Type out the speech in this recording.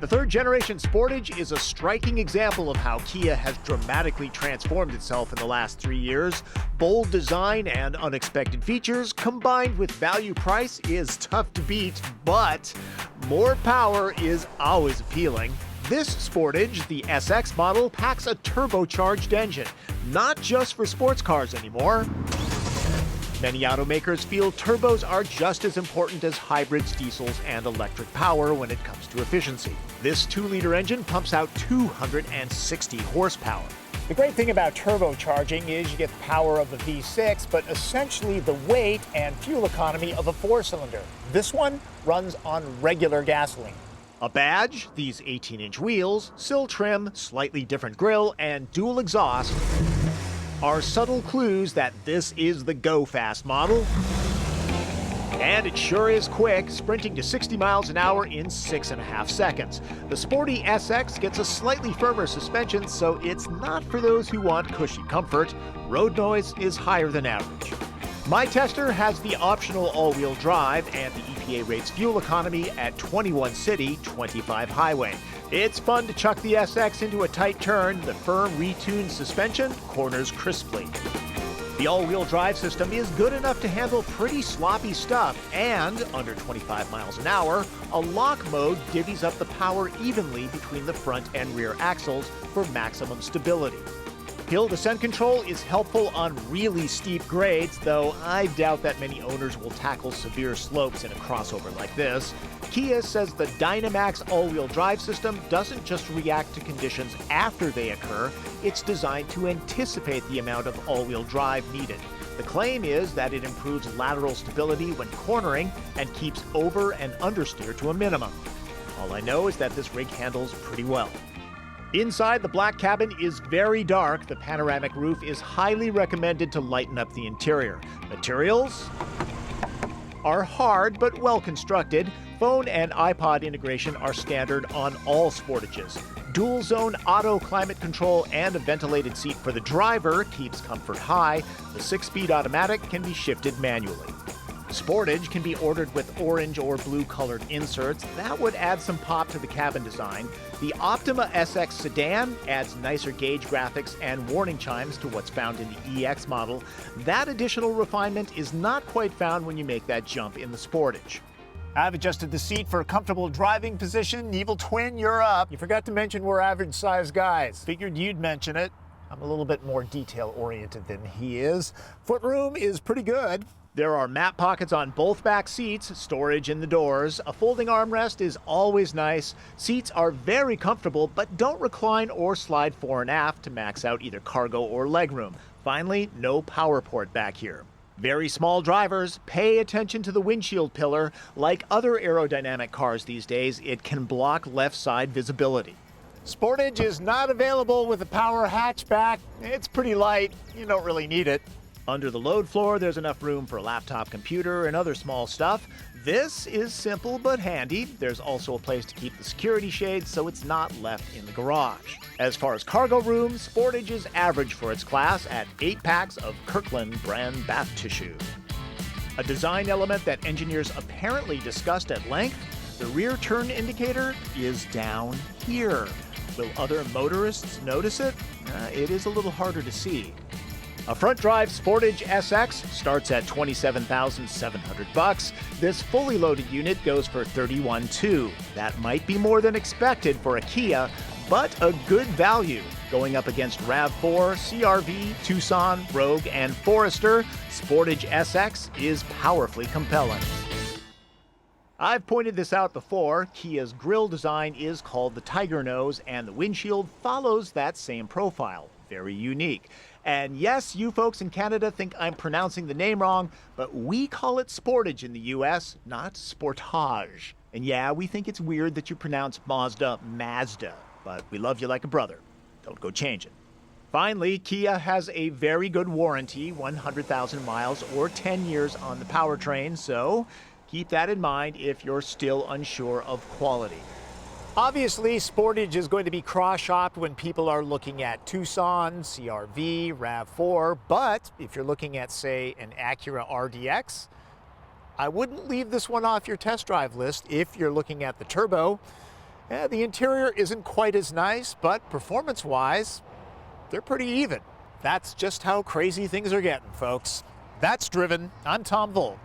The third generation Sportage is a striking example of how Kia has dramatically transformed itself in the last 3 years. Bold design and unexpected features combined with value price is tough to beat, but more power is always appealing. This Sportage, the SX model, packs a turbocharged engine, not just for sports cars anymore. Many automakers feel turbos are just as important as hybrids, diesels, and electric power when it comes to efficiency. This 2-liter engine pumps out 260 horsepower. The great thing about turbocharging is you get the power of the V6, but essentially the weight and fuel economy of a 4-cylinder. This one runs on regular gasoline. A badge, these 18-inch wheels, sill trim, slightly different grille, and dual exhaust are subtle clues that this is the go-fast model. And it sure is quick, sprinting to 60 miles an hour in 6.5 seconds. The sporty SX gets a slightly firmer suspension, so it's not for those who want cushy comfort. Road noise is higher than average. My Tester has the optional all-wheel drive, and the EPA rates fuel economy at 21 city, 25 highway. It's fun to chuck the SX into a tight turn. The firm, retuned suspension corners crisply. The all-wheel drive system is good enough to handle pretty sloppy stuff, and under 25 miles an hour, a lock mode divvies up the power evenly between the front and rear axles for maximum stability. Hill descent control is helpful on really steep grades, though I doubt that many owners will tackle severe slopes in a crossover like this. Kia says the Dynamax all-wheel drive system doesn't just react to conditions after they occur, it's designed to anticipate the amount of all-wheel drive needed. The claim is that it improves lateral stability when cornering and keeps over and understeer to a minimum. All I know is that this rig handles pretty well. Inside, the black cabin is very dark. The panoramic roof is highly recommended to lighten up the interior. Materials are hard but well constructed. Phone and iPod integration are standard on all Sportages. Dual zone auto climate control and a ventilated seat for the driver keeps comfort high. The 6-speed automatic can be shifted manually. Sportage can be ordered with orange or blue colored inserts. That would add some pop to the cabin design. The Optima SX sedan adds nicer gauge graphics and warning chimes to what's found in the EX model. That additional refinement is not quite found when you make that jump in the Sportage. I've adjusted the seat for a comfortable driving position. Evil twin, you're up. You forgot to mention we're average-sized guys. Figured you'd mention it. I'm a little bit more detail-oriented than he is. Footroom is pretty good. There are map pockets on both back seats, storage in the doors. A folding armrest is always nice. Seats are very comfortable, but don't recline or slide fore and aft to max out either cargo or legroom. Finally, no power port back here. Very small drivers, pay attention to the windshield pillar. Like other aerodynamic cars these days, it can block left side visibility. Sportage is not available with a power hatchback. It's pretty light. You don't really need it. Under the load floor, there's enough room for a laptop computer and other small stuff. This is simple but handy. There's also a place to keep the security shades so it's not left in the garage. As far as cargo room, Sportage is average for its class at 8 packs of Kirkland brand bath tissue. A design element that engineers apparently discussed at length, the rear turn indicator is down here. Will other motorists notice it? It is a little harder to see. A front-drive Sportage SX starts at $27,700. This fully loaded unit goes for $31,200. That might be more than expected for a Kia, but a good value. Going up against RAV4, CR-V, Tucson, Rogue, and Forester, Sportage SX is powerfully compelling. I've pointed this out before. Kia's grille design is called the Tiger Nose, and the windshield follows that same profile. Very unique. And yes, you folks in Canada think I'm pronouncing the name wrong, but we call it Sportage in the US, not Sportage. And yeah, we think it's weird that you pronounce Mazda, but we love you like a brother. Don't go change it. Finally, Kia has a very good warranty, 100,000 miles or 10 years on the powertrain, so keep that in mind if you're still unsure of quality. Obviously, Sportage is going to be cross-shopped when people are looking at Tucson, CR-V, RAV4, but if you're looking at, say, an Acura RDX, I wouldn't leave this one off your test drive list if you're looking at the turbo. Yeah, the interior isn't quite as nice, but performance-wise, they're pretty even. That's just how crazy things are getting, folks. That's Driven. I'm Tom Volk.